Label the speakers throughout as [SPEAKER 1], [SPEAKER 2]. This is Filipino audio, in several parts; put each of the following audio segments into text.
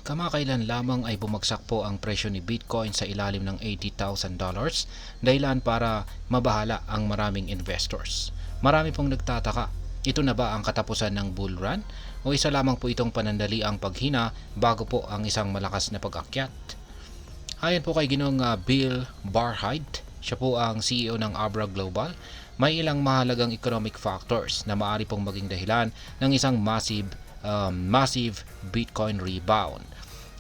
[SPEAKER 1] Kamakailan lamang ay bumagsak po ang presyo ni Bitcoin sa ilalim ng $80,000 dahilan para mabahala ang maraming investors. Marami pong nagtataka, ito na ba ang katapusan ng bull run o isa lamang po itong panandaliang paghina bago po ang isang malakas na pag-akyat? Ayon po kay Ginoong Bill Barhydt, siya po ang CEO ng Abra Global, may ilang mahalagang economic factors na maaari pong maging dahilan ng isang massive Bitcoin rebound.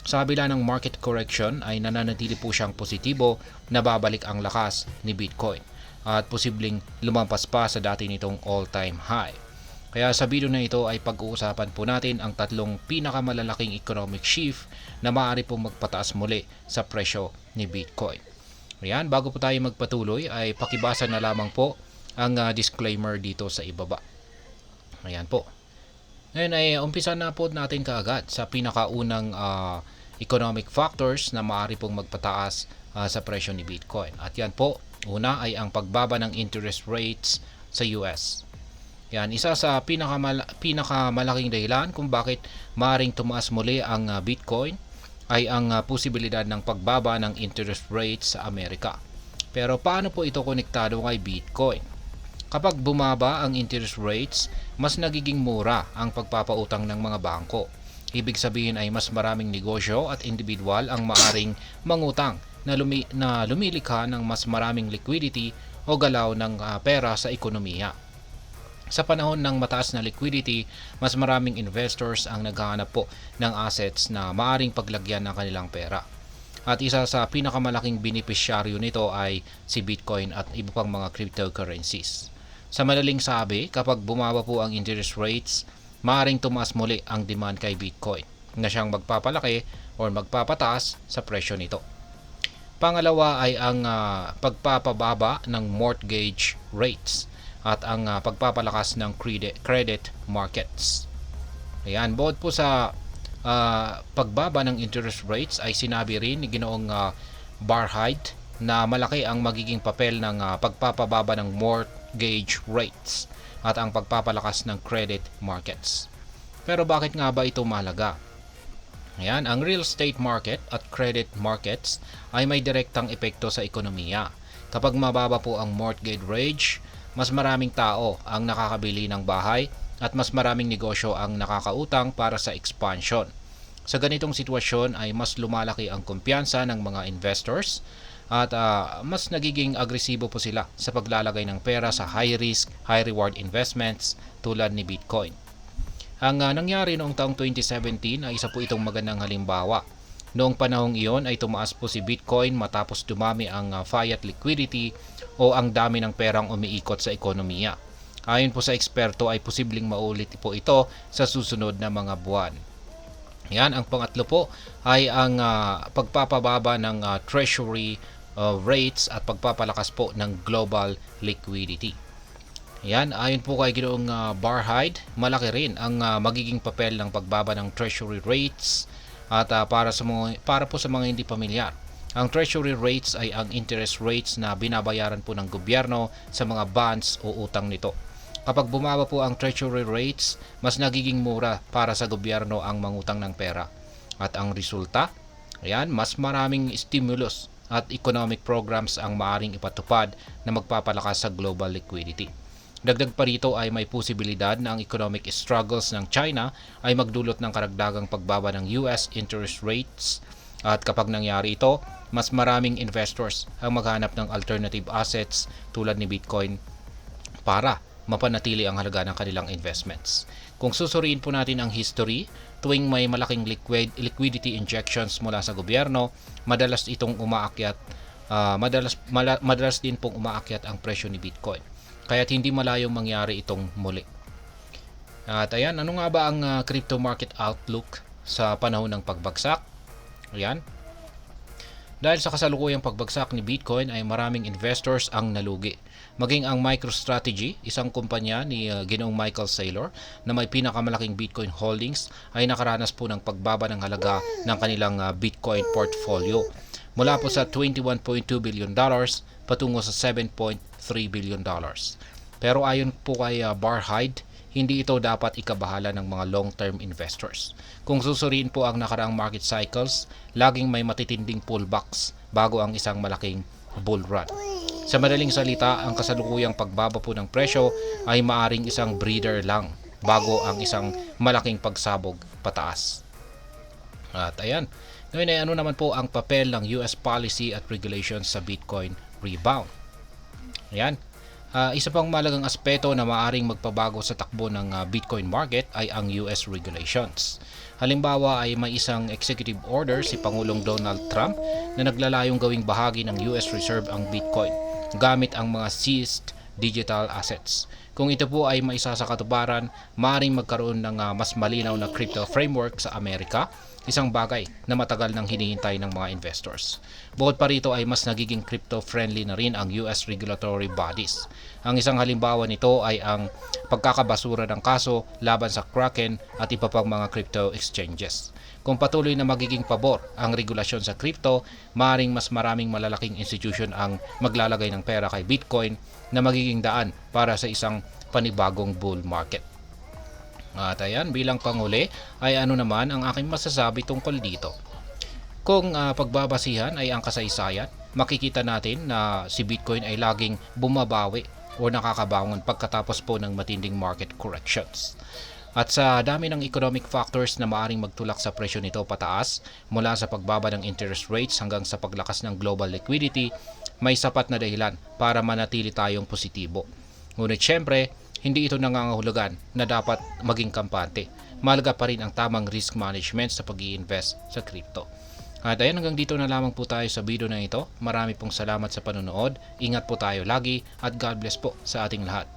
[SPEAKER 1] Sa kabila ng market correction ay nananatili po siyang positibo na babalik ang lakas ni Bitcoin at posibleng lumampas pa sa dati nitong all-time high. Kaya sa video na ito ay pag-uusapan po natin ang tatlong pinakamalalaking economic shift na maaari pong magpataas muli sa presyo ni Bitcoin. Ayan, bago po tayo magpatuloy ay pakibasa na lamang po ang disclaimer dito sa ibaba. Ayan po. Ngayon ay umpisa na po natin kaagad sa pinakaunang economic factors na maaari pong magpataas sa presyo ni Bitcoin. At yan po, una ay ang pagbaba ng interest rates sa US. Yan, isa sa pinakamalaking dahilan kung bakit maaaring tumaas muli ang Bitcoin ay ang posibilidad ng pagbaba ng interest rates sa Amerika. Pero paano po ito konektado kay Bitcoin? Kapag bumaba ang interest rates, mas nagiging mura ang pagpapautang ng mga bangko. Ibig sabihin ay mas maraming negosyo at individual ang maaring mangutang na lumilikha ng mas maraming liquidity o galaw ng pera sa ekonomiya. Sa panahon ng mataas na liquidity, mas maraming investors ang naghahanap po ng assets na maaring paglagyan ng kanilang pera. At isa sa pinakamalaking benepisyaryo nito ay si Bitcoin at iba pang mga cryptocurrencies. Sa madaling sabi, kapag bumaba po ang interest rates, maaaring tumaas muli ang demand kay Bitcoin na siyang magpapalaki o magpapataas sa presyo nito. Pangalawa ay ang pagpapababa ng mortgage rates at ang pagpapalakas ng credit markets. Ayan, bukod po sa pagbaba ng interest rates ay sinabi rin ni Ginoong Barhydt na malaki ang magiging papel ng pagpapababa ng mortgage rates at ang pagpapalakas ng credit markets. Pero bakit nga ba ito mahalaga? Ayan, ang real estate market at credit markets ay may direktang epekto sa ekonomiya. Kapag mababa po ang mortgage rate, mas maraming tao ang nakakabili ng bahay at mas maraming negosyo ang nakakautang para sa expansion. Sa ganitong sitwasyon ay mas lumalaki ang kumpiyansa ng mga investors at mas nagiging agresibo po sila sa paglalagay ng pera sa high risk, high reward investments tulad ni Bitcoin. Ang nangyari noong taong 2017 ay isa po itong magandang halimbawa. Noong panahong iyon ay tumaas po si Bitcoin matapos dumami ang fiat liquidity o ang dami ng perang umiikot sa ekonomiya. Ayon po sa eksperto ay posibleng maulit po ito sa susunod na mga buwan. Yan, ang pangatlo po ay ang pagpapababa ng treasury rates at pagpapalakas po ng global liquidity. Yan, ayon po kay Ginoong Barhydt, malaki rin ang magiging papel ng pagbaba ng treasury rates at para po sa mga hindi pamilyar. Ang treasury rates ay ang interest rates na binabayaran po ng gobyerno sa mga bonds o utang nito. Kapag bumaba po ang treasury rates, mas nagiging mura para sa gobyerno ang mangutang ng pera. At ang resulta, ayan, mas maraming stimulus at economic programs ang maaring ipatupad na magpapalakas sa global liquidity. Dagdag pa rito ay may posibilidad na ang economic struggles ng China ay magdulot ng karagdagang pagbaba ng US interest rates. At kapag nangyari ito, mas maraming investors ang maghanap ng alternative assets tulad ni Bitcoin para mapanatili ang halaga ng kanilang investments. Kung susuriin po natin ang history, tuwing may malaking liquidity injections mula sa gobyerno, madalas itong umaakyat, madalas din pong umaakyat ang presyo ni Bitcoin. Kaya't hindi malayong mangyari itong muli. At ayan, ano nga ba ang crypto market outlook sa panahon ng pagbagsak? Ayan. Dahil sa kasalukuyang pagbagsak ni Bitcoin ay maraming investors ang nalugi. Maging ang MicroStrategy, isang kumpanya ni Ginoong Michael Saylor na may pinakamalaking Bitcoin holdings ay nakaranas po ng pagbaba ng halaga ng kanilang Bitcoin portfolio mula po sa $21.2 billion patungo sa $7.3 billion. Pero ayon po kay Barhydt, hindi ito dapat ikabahala ng mga long-term investors. Kung susuriin po ang nakaraang market cycles, laging may matitinding pullbacks bago ang isang malaking bull run. Sa madaling salita, ang kasalukuyang pagbaba po ng presyo ay maaring isang breather lang bago ang isang malaking pagsabog pataas. At ayan, ngayon ay ano naman po ang papel ng US policy at regulations sa Bitcoin rebound. Ayan, isa pang malagang aspeto na maaring magpabago sa takbo ng Bitcoin market ay ang US regulations. Halimbawa ay may isang executive order si Pangulong Donald Trump na naglalayong gawing bahagi ng US Reserve ang Bitcoin gamit ang mga seized digital assets. Kung ito po ay maisa sa katuparan, maaaring magkaroon ng mas malinaw na crypto framework sa Amerika, isang bagay na matagal nang hinihintay ng mga investors. Bukod pa rito ay mas nagiging crypto-friendly na rin ang US regulatory bodies. Ang isang halimbawa nito ay ang pagkakabasura ng kaso laban sa Kraken at iba pang mga crypto exchanges. Kung patuloy na magiging pabor ang regulasyon sa crypto, maaaring mas maraming malalaking institution ang maglalagay ng pera kay Bitcoin na magiging daan para sa isang panibagong bull market. At ayan, bilang panghuli ay ano naman ang aking masasabi tungkol dito. Kung pagbabasihan ay ang kasaysayan, makikita natin na si Bitcoin ay laging bumabawi o nakakabangon pagkatapos po ng matinding market corrections. At sa dami ng economic factors na maaring magtulak sa presyo nito pataas, mula sa pagbaba ng interest rates hanggang sa paglakas ng global liquidity, may sapat na dahilan para manatili tayong positibo. Ngunit syempre, hindi ito nangangahulugan na dapat maging kampante. Mahalaga pa rin ang tamang risk management sa pag-i-invest sa crypto. At ayan, hanggang dito na lamang po tayo sa video na ito. Marami pong salamat sa panonood. Ingat po tayo lagi at God bless po sa ating lahat.